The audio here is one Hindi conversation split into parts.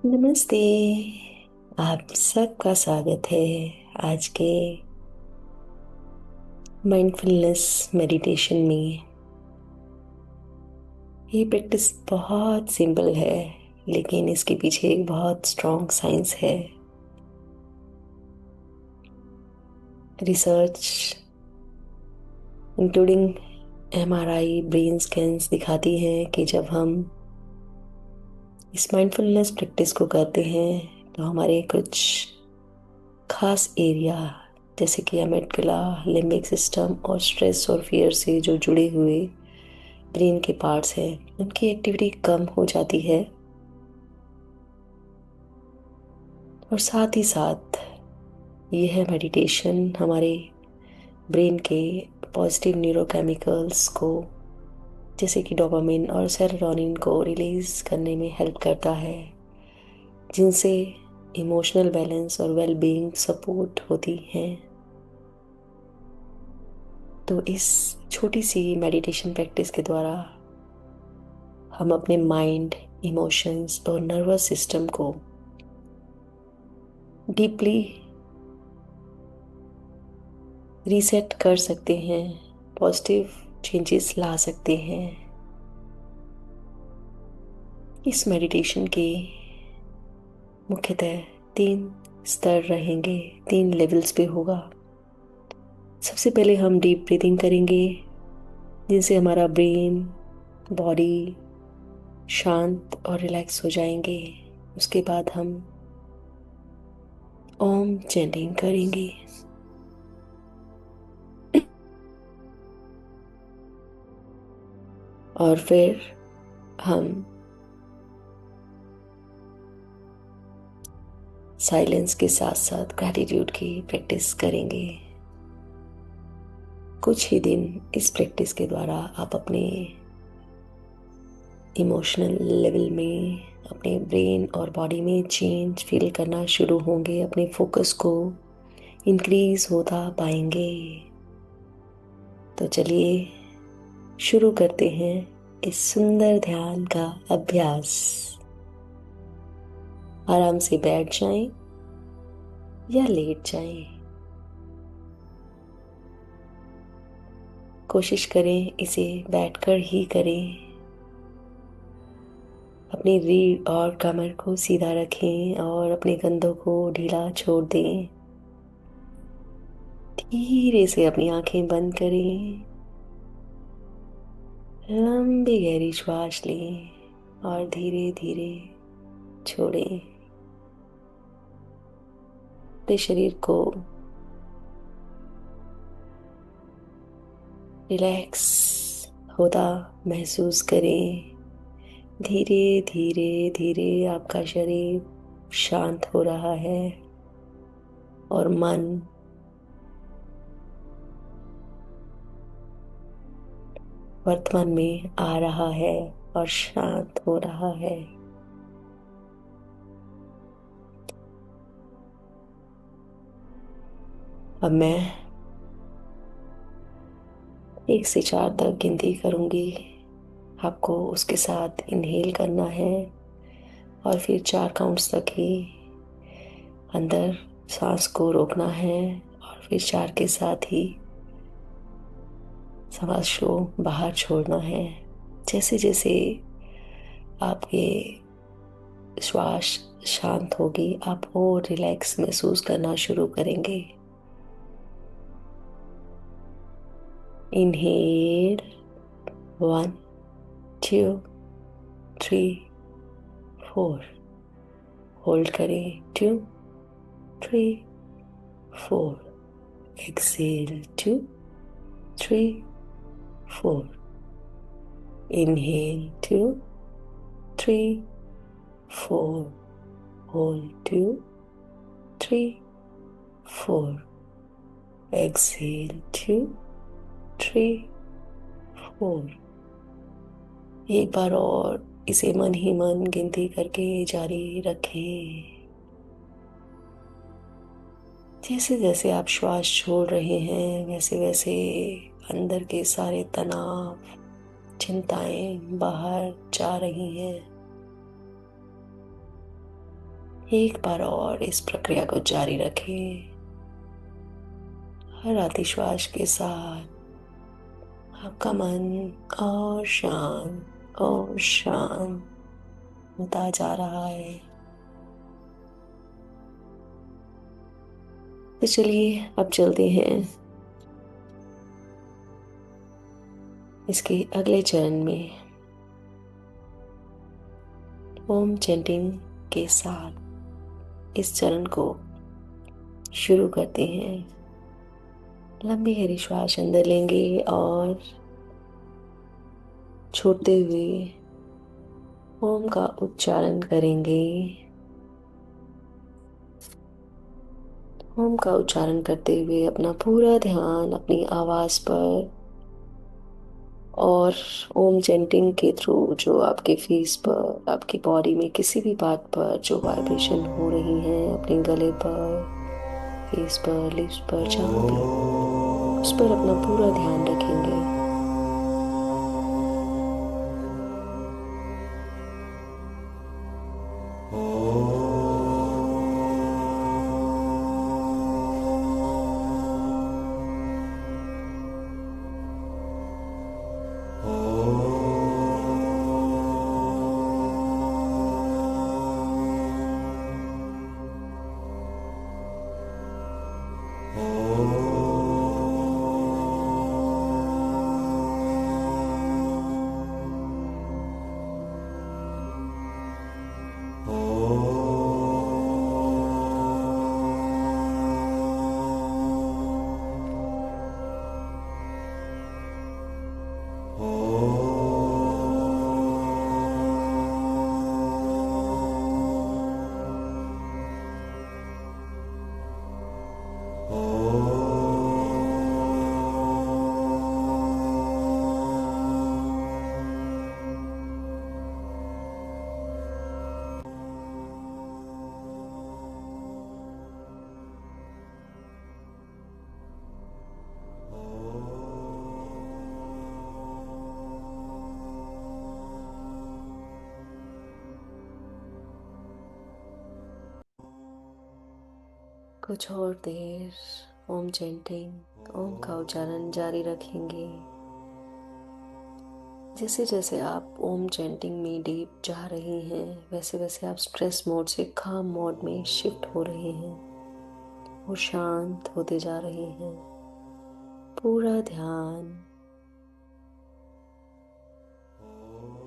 नमस्ते। आप सबका स्वागत है आज के माइंडफुलनेस मेडिटेशन में। ये प्रैक्टिस बहुत सिंपल है, लेकिन इसके पीछे एक बहुत स्ट्रॉन्ग साइंस है। Research including MRI brain scans दिखाती है कि जब हम इस माइंडफुलनेस प्रैक्टिस को करते हैं तो हमारे कुछ खास एरिया जैसे कि अमेगडाला, लिम्बिक सिस्टम और स्ट्रेस और फियर से जो जुड़े हुए ब्रेन के पार्ट्स हैं उनकी एक्टिविटी कम हो जाती है। और साथ ही साथ यह मेडिटेशन हमारे ब्रेन के पॉजिटिव न्यूरोकेमिकल्स को जैसे कि डोपामिन और सेरोटोनिन को रिलीज करने में हेल्प करता है, जिनसे इमोशनल बैलेंस और वेलबीइंग सपोर्ट होती है। तो इस छोटी सी मेडिटेशन प्रैक्टिस के द्वारा हम अपने माइंड, इमोशंस और नर्वस सिस्टम को डीपली रीसेट कर सकते हैं, पॉजिटिव चेंजेस ला सकते हैं। इस मेडिटेशन के मुख्यतः 3 स्तर रहेंगे, 3 लेवल्स पे होगा। सबसे पहले हम डीप ब्रीथिंग करेंगे, जिनसे हमारा ब्रेन, बॉडी शांत और रिलैक्स हो जाएंगे। उसके बाद हम ओम चैंटिंग करेंगे। और फिर हम साइलेंस के साथ साथ ग्रैटिट्यूड की प्रैक्टिस करेंगे। कुछ ही दिन इस प्रैक्टिस के द्वारा आप अपने इमोशनल लेवल में, अपने ब्रेन और बॉडी में चेंज फील करना शुरू होंगे, अपने फोकस को इंक्रीज होता पाएंगे। तो चलिए शुरू करते हैं इस सुंदर ध्यान का अभ्यास। आराम से बैठ जाएं या लेट जाएं। कोशिश करें इसे बैठकर ही करें। अपनी रीढ़ और कमर को सीधा रखें और अपने कंधों को ढीला छोड़ दें। धीरे से अपनी आंखें बंद करें, लंबी गहरी श्वास लें और धीरे धीरे छोड़ें। अपने शरीर को रिलैक्स होता महसूस करें। धीरे धीरे धीरे आपका शरीर शांत हो रहा है और मन वर्तमान में आ रहा है और शांत हो रहा है। अब मैं 1 से 4 तक गिनती करूंगी। आपको उसके साथ इनहेल करना है और फिर 4 काउंट्स तक ही अंदर सांस को रोकना है और फिर 4 के साथ ही सांस को बाहर छोड़ना है। जैसे जैसे आपके श्वास शांत होगी, आप और रिलैक्स महसूस करना शुरू करेंगे। इनहेल 1 2 3 4। होल्ड करें 2 3 4। एक्सेल 2 3 4। इनहेल 2 3 4। होल्ड 2 3 4। एक्सेल 2 3 4। एक बार और इसे मन ही मन गिनती करके जारी रखें। जैसे जैसे आप श्वास छोड़ रहे हैं वैसे वैसे अंदर के सारे तनाव, चिंताएं बाहर जा रही हैं। एक बार और इस प्रक्रिया को जारी रखें। हर आती श्वास के साथ आपका मन और शांत और शांत होता जा रहा है। तो चलिए अब चलते हैं इसके अगले चरण में। ओम चैंटिंग के साथ इस चरण को शुरू करते हैं। लंबी गहरी श्वास अंदर लेंगे और छोड़ते हुए ओम का उच्चारण करेंगे। ओम का उच्चारण करते हुए अपना पूरा ध्यान अपनी आवाज पर और ओम चैंटिंग के थ्रू जो आपके फेस पर, आपकी बॉडी में किसी भी पार्ट पर जो वाइब्रेशन हो रही है, अपने गले पर, फेस पर, लिप्स पर, जहाँ भी, उस पर अपना पूरा ध्यान रखेंगे। कुछ और देर ओम चैंटिंग, ओम का उच्चारण जारी रखेंगे। जैसे जैसे आप ओम चैंटिंग में डीप जा रहे हैं, वैसे वैसे आप स्ट्रेस मोड से काम मोड में शिफ्ट हो रहे हैं और शांत होते जा रहे हैं। पूरा ध्यान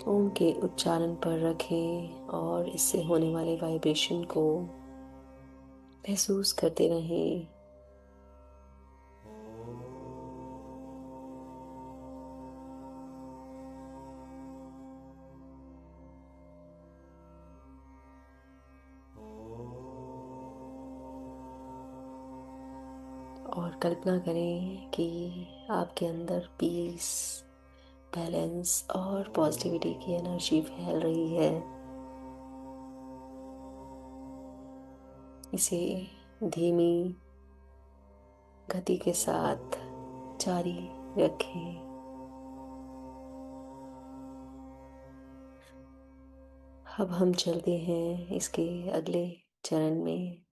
ओम के उच्चारण पर रखें और इससे होने वाले वाइब्रेशन को महसूस करते रहें। और कल्पना करें कि आपके अंदर पीस, बैलेंस और पॉजिटिविटी की एनर्जी फैल रही है। इसे धीमी गति के साथ जारी रखें। अब हम चलते हैं इसके अगले चरण में,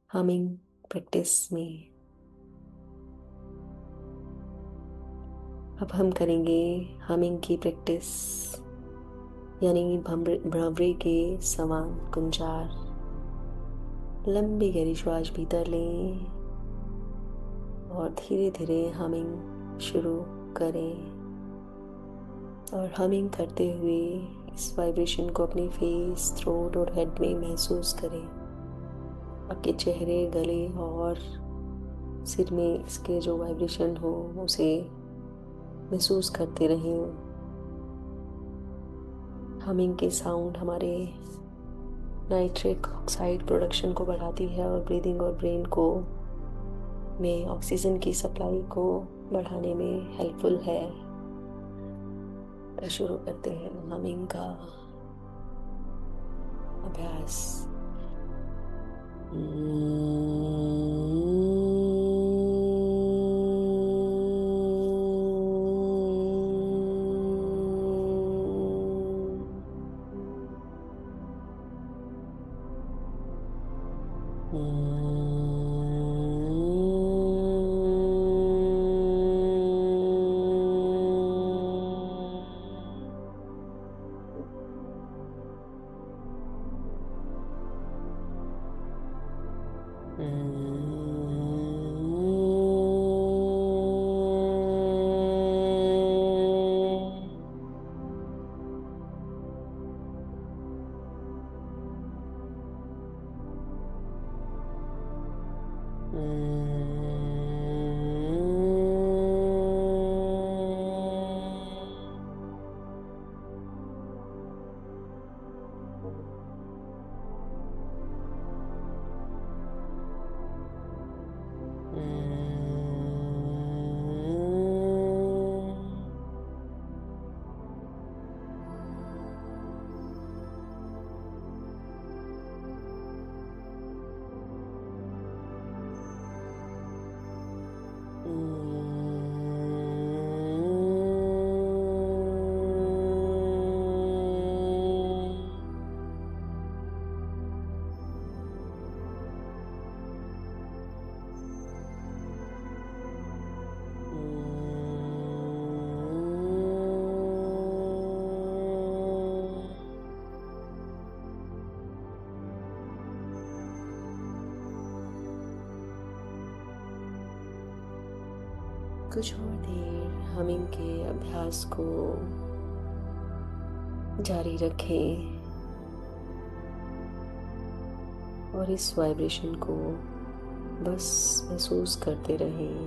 हमिंग प्रैक्टिस में। अब हम करेंगे हमिंग की प्रैक्टिस, यानी भंवरे के समान गुंजार। लंबी गहरी श्वास भीतर लें और धीरे धीरे हमिंग शुरू करें। और हमिंग करते हुए इस वाइब्रेशन को अपने फेस, थ्रोट और हेड में महसूस करें। आपके चेहरे, गले और सिर में इसके जो वाइब्रेशन हो उसे महसूस करते रहें। हमिंग के साउंड हमारे नाइट्रिक ऑक्साइड प्रोडक्शन को बढ़ाती है और ब्रीदिंग और ब्रेन को में ऑक्सीजन की सप्लाई को बढ़ाने में हेल्पफुल है। तो शुरू करते हैं हमिंग का अभ्यास। कुछ और देर हमिंग के अभ्यास को जारी रखें और इस वाइब्रेशन को बस महसूस करते रहें।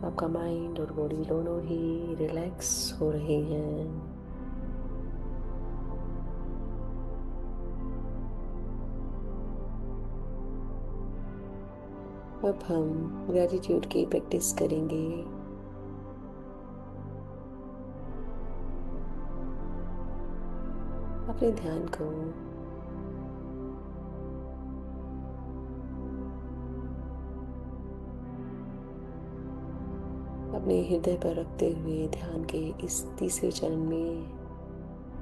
आपका माइंड और बॉडी दोनों ही रिलैक्स हो रहे हैं। अब हम ग्रैटिट्यूड की प्रैक्टिस करेंगे। अपने ध्यान को अपने हृदय पर रखते हुए ध्यान के इस तीसरे चरण में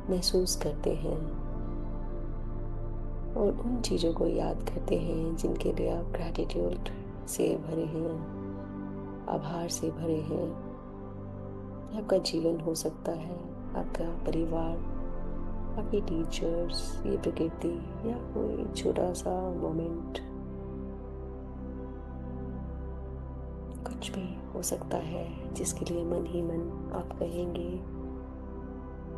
महसूस करते हैं और उन चीज़ों को याद करते हैं जिनके लिए आप ग्रैटिट्यूड से भरे हैं, आभार से भरे हैं। आपका जीवन हो सकता है, आपका परिवार, आपके टीचर्स, ये प्रकृति या कोई छोटा सा मोमेंट, कुछ भी हो सकता है जिसके लिए मन ही मन आप कहेंगे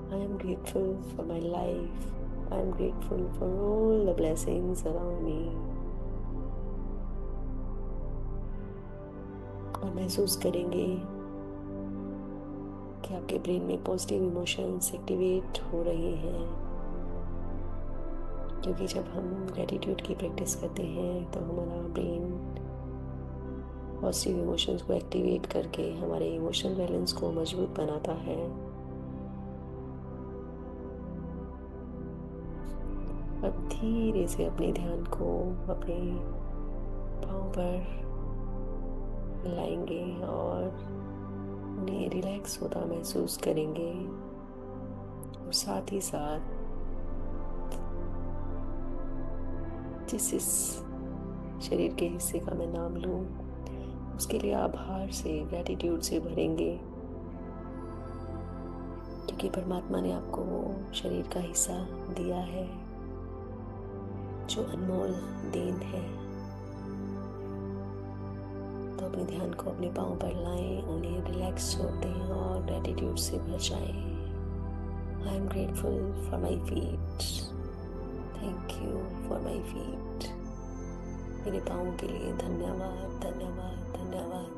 I am grateful for my life, I am grateful for all the blessings around me. और महसूस करेंगे कि आपके ब्रेन में पॉजिटिव इमोशंस एक्टिवेट हो रहे हैं, क्योंकि जब हम ग्रेटिट्यूड की प्रैक्टिस करते हैं तो हमारा ब्रेन पॉजिटिव इमोशंस को एक्टिवेट करके हमारे इमोशनल बैलेंस को मजबूत बनाता है। अब धीरे से अपने ध्यान को अपने पाँव पर लाएंगे और उन्हें रिलैक्स होता महसूस करेंगे और साथ ही साथ जिस शरीर के हिस्से का मैं नाम लूं उसके लिए आभार से, ग्रैटिट्यूड से भरेंगे, क्योंकि परमात्मा ने आपको वो शरीर का हिस्सा दिया है जो अनमोल देन है। तो अपने ध्यान को अपने पाँव पर लाएं, उन्हें रिलैक्स छोड़ दें और ग्रैटिट्यूड से भर जाएं। I am grateful for my feet, thank you for my feet. मेरे पाँव के लिए धन्यवाद, धन्यवाद, धन्यवाद।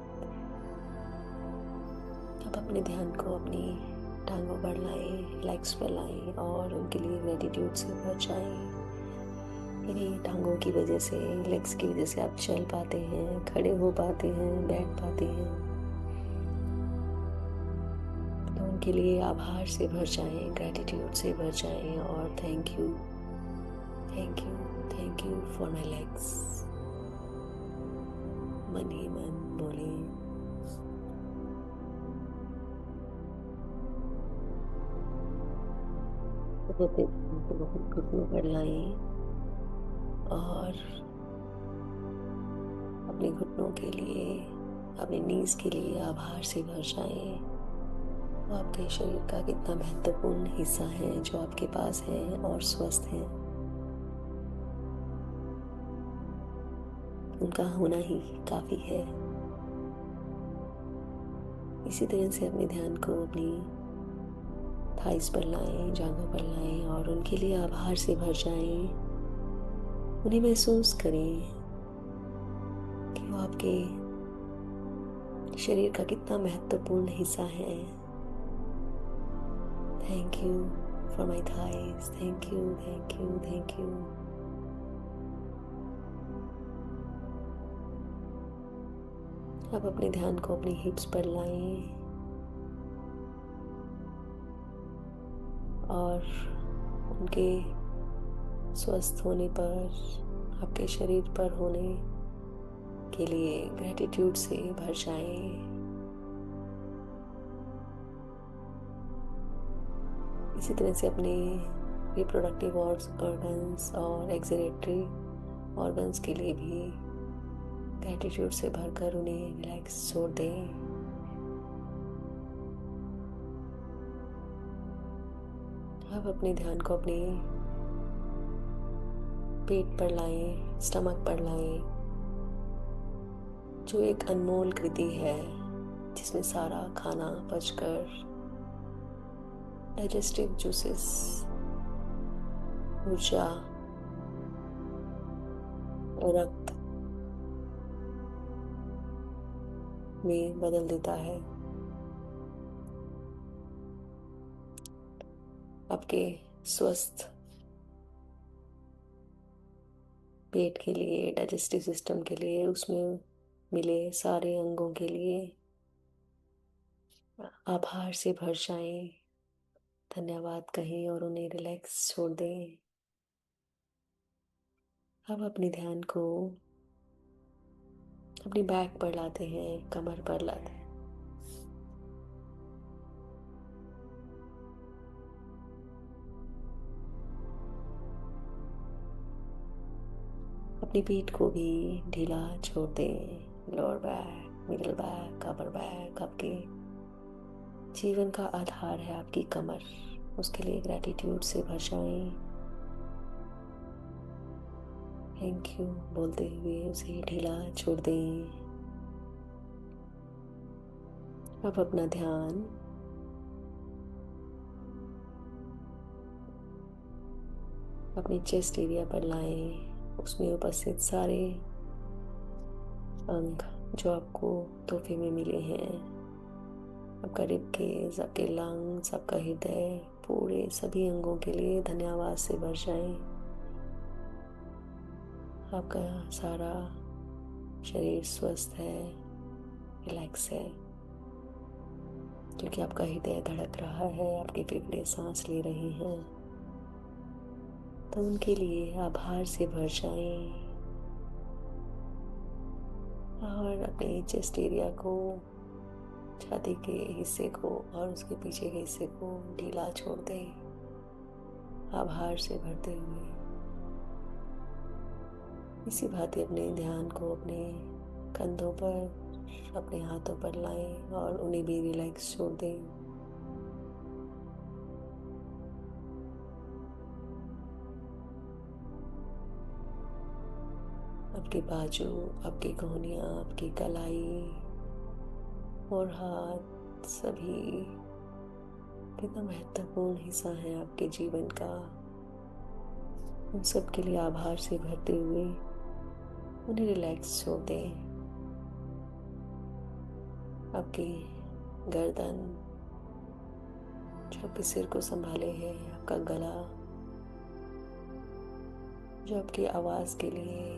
अब अपने ध्यान को अपनी टांगों पर लाएं, लेग्स पर लाएं और उनके लिए ग्रैटिट्यूड से भर जाएं। इन्हीं टांगों की वजह से, लेग्स की वजह से आप चल पाते हैं, खड़े हो पाते हैं, बैठ पाते हैं। तो उनके लिए आभार से भर जाएं, ग्रैटिट्यूड से भर जाएं और thank you, thank you, thank you for my legs. मन ही मन बोले। बहुत घुटनों पर लाएं और अपने घुटनों के लिए, अपने नीज के लिए आभार से भर जाएं। वो आपके शरीर का कितना महत्वपूर्ण हिस्सा है जो आपके पास है और स्वस्थ है। उनका होना ही काफी है। इसी तरह से अपने ध्यान को अपनी थाइस पर लाएं, जांघों पर लाएं और उनके लिए आभार से भर जाएं। उन्हें महसूस करें कि वो आपके शरीर का कितना महत्वपूर्ण हिस्सा है। Thank you for my thighs, thank you, thank you, thank you. अब अपने ध्यान को अपनी हिप्स पर लाएं और उनके स्वस्थ होने पर, आपके शरीर पर होने के लिए ग्रैटिट्यूड से भर जाएं। इसी तरह से अपने रिप्रोडक्टिव ऑर्गन्स और एक्सक्रीटरी ऑर्गन्स के लिए भी ग्रैटिट्यूड से भरकर उन्हें रिलैक्स छोड़ दें। अब अपने ध्यान को अपने पेट पर लाएं, स्टमक पर लाएं, जो एक अनमोल कृति है जिसमें सारा खाना पचकर डाइजेस्टिव जूसेस ऊर्जा और रक्त में बदल देता है। आपके स्वस्थ पेट के लिए, डाइजेस्टिव सिस्टम के लिए, उसमें मिले सारे अंगों के लिए आभार से भर जाएं, धन्यवाद कहें और उन्हें रिलैक्स छोड़ दें। अब अपने ध्यान को अपनी बैक पर लाते हैं, कमर पर लाते हैं। अपनी पीठ को भी ढीला छोड़ दें। Lower back, middle back, upper back, आपके जीवन का आधार है आपकी कमर, उसके लिए ग्रैटिट्यूड से भर जाएं। थैंक यू बोलते हुए उसे ढीला छोड़ दें। अब अपना ध्यान अपने चेस्ट एरिया पर लाएं, उसमें उपस्थित सारे अंग जो आपको तोहफे में मिले हैं, आपका रिबकेज, आपके लंग्स, आपका हृदय, पूरे सभी अंगों के लिए धन्यवाद से भर जाएं। आपका सारा शरीर स्वस्थ है, रिलैक्स है, क्योंकि आपका हृदय धड़क रहा है, आपके फेफड़े सांस ले रहे हैं। तो उनके लिए आभार से भर जाएं और अपने चेस्ट एरिया को, छाती के हिस्से को और उसके पीछे के हिस्से को ढीला छोड़ दें, आभार से भरते हुए। इसी भांति अपने ध्यान को अपने कंधों पर, अपने हाथों पर लाएं और उन्हें भी रिलैक्स छोड़ दें। आपके बाजू, आपकी कोहनियाँ, आपकी कलाई और हाथ सभी कितना महत्वपूर्ण हिस्सा है आपके जीवन का। उन सब के लिए आभार से भरते हुए उन्हें रिलैक्स छोड़ दें। आपकी गर्दन जो आपके सिर को संभाले है, आपका गला जो आपकी आवाज़ के लिए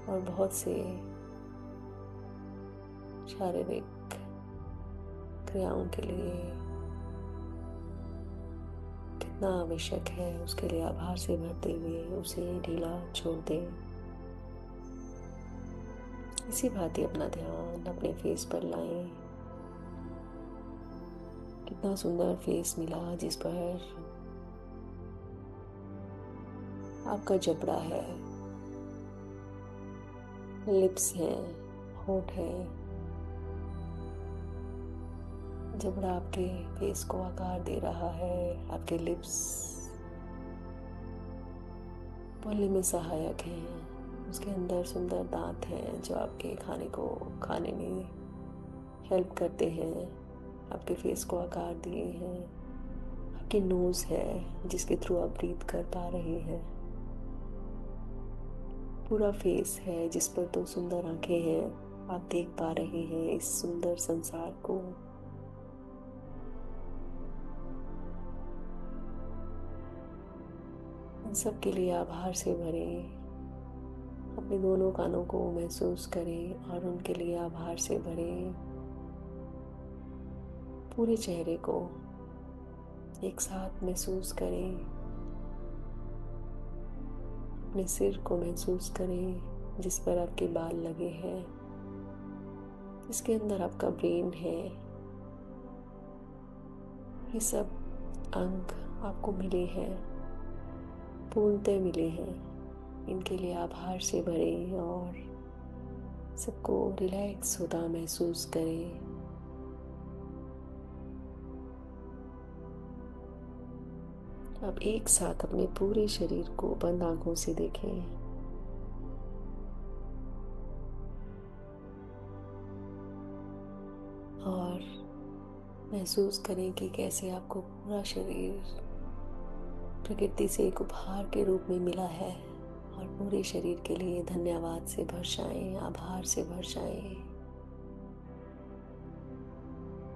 और बहुत से शारीरिक क्रियाओं के लिए कितना आवश्यक है, उसके लिए आभार से भरते हुए उसे ढीला छोड़ दें। इसी भांति अपना ध्यान अपने फेस पर लाएं। कितना सुंदर फेस मिला जिस पर आपका जबड़ा है, लिप्स है, होंठ है। जबड़ा आपके फेस को आकार दे रहा है, आपके लिप्स बोलने में सहायक हैं, उसके अंदर सुंदर दांत हैं जो आपके खाने को खाने में हेल्प करते हैं, आपके फेस को आकार दिए हैं। आपकी नोज है जिसके थ्रू आप ब्रीथ कर पा रहे हैं। पूरा फेस है जिस पर दो सुंदर आंखें हैं, आप देख पा रहे हैं इस सुंदर संसार को। इन सब के लिए आभार से भरें। अपने दोनों कानों को महसूस करें और उनके लिए आभार से भरें। पूरे चेहरे को एक साथ महसूस करें। अपने सिर को महसूस करें जिस पर आपके बाल लगे हैं, जिसके अंदर आपका ब्रेन है। ये सब अंग आपको मिले हैं, पूर्णतः मिले हैं। इनके लिए आभार से भरें और सबको रिलैक्स होता महसूस करें। अब एक साथ अपने पूरे शरीर को बंद आंखों से देखें। महसूस करें कि कैसे आपको पूरा शरीर प्रकृति से एक उपहार के रूप में मिला है, और पूरे शरीर के लिए धन्यवाद से भर जाएं, आभार से भर जाएं।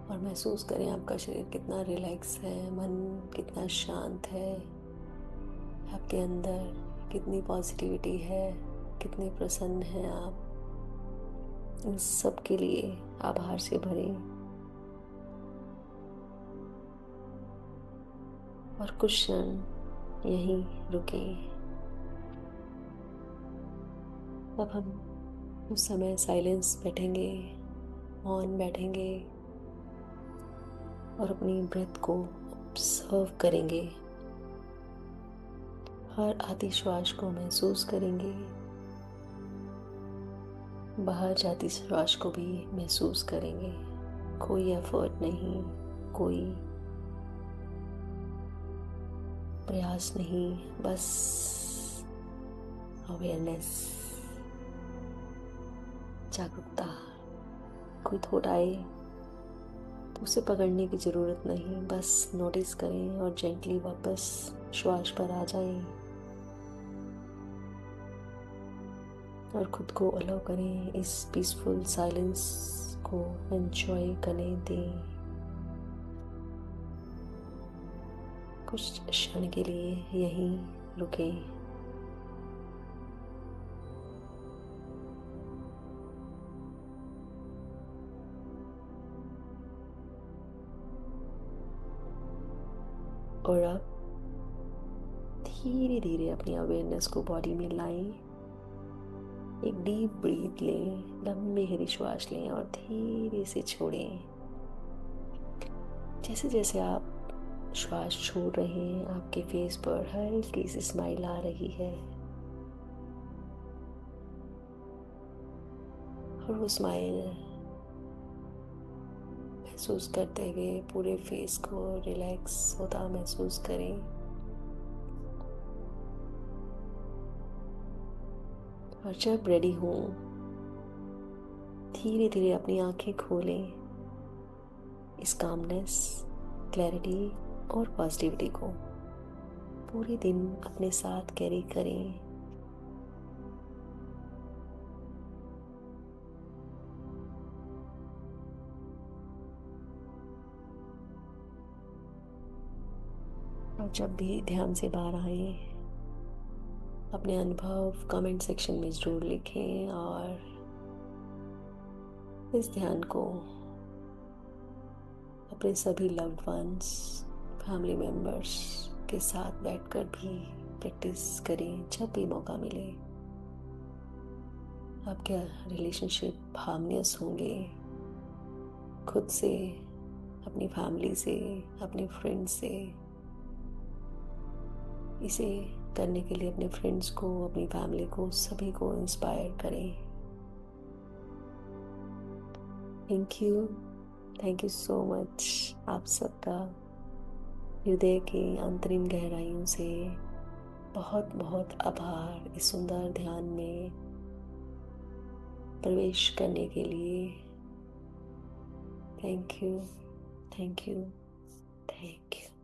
और महसूस करें आपका शरीर कितना रिलैक्स है, मन कितना शांत है, आपके अंदर कितनी पॉजिटिविटी है, कितने प्रसन्न हैं आप। इन सब के लिए आभार से भरें और कुछ क्षण यहीं रुकें। अब हम उस समय साइलेंस बैठेंगे, मौन बैठेंगे और अपनी ब्रेथ को ऑब्जर्व करेंगे। हर आती श्वास को महसूस करेंगे, बाहर जाती श्वास को भी महसूस करेंगे। कोई एफर्ट नहीं, कोई प्रयास नहीं, बस अवेयरनेस, जागरूकता। कोई थॉट आए तो उसे पकड़ने की जरूरत नहीं, बस नोटिस करें और जेंटली वापस श्वास पर आ जाएं और खुद को अलाउ करें, इस पीसफुल साइलेंस को एंजॉय करने दें। कुछ क्षण के लिए यहीं रुकें। और अब धीरे धीरे अपनी अवेयरनेस को बॉडी में लाएं। एक डीप ब्रीथ लें, लंबी गहरी श्वास लें और धीरे से छोड़ें। जैसे जैसे आप श्वास छोड़ रहे हैं, आपके फेस पर हल्की सी स्माइल आ रही है, और वो स्माइल महसूस करते हुए पूरे फेस को रिलैक्स होता महसूस करें। और जब रेडी हो, धीरे धीरे अपनी आंखें खोलें। इस कामनेस, क्लैरिटी और पॉजिटिविटी को पूरे दिन अपने साथ कैरी करें। और जब भी ध्यान से बाहर आए, अपने अनुभव कमेंट सेक्शन में जरूर लिखें और इस ध्यान को अपने सभी लव्ड वंस, फैमिली मेंबर्स के साथ बैठकर भी प्रैक्टिस करें जब भी मौका मिले। आपके रिलेशनशिप हार्मनियस होंगे, खुद से, अपनी फैमिली से, अपने फ्रेंड्स से। इसे करने के लिए अपने फ्रेंड्स को, अपनी फैमिली को, सभी को इंस्पायर करें। Thank you so much. आप सबका हृदय के अंतरिम गहराइयों से बहुत बहुत आभार इस सुंदर ध्यान में प्रवेश करने के लिए। Thank you, thank you, thank you.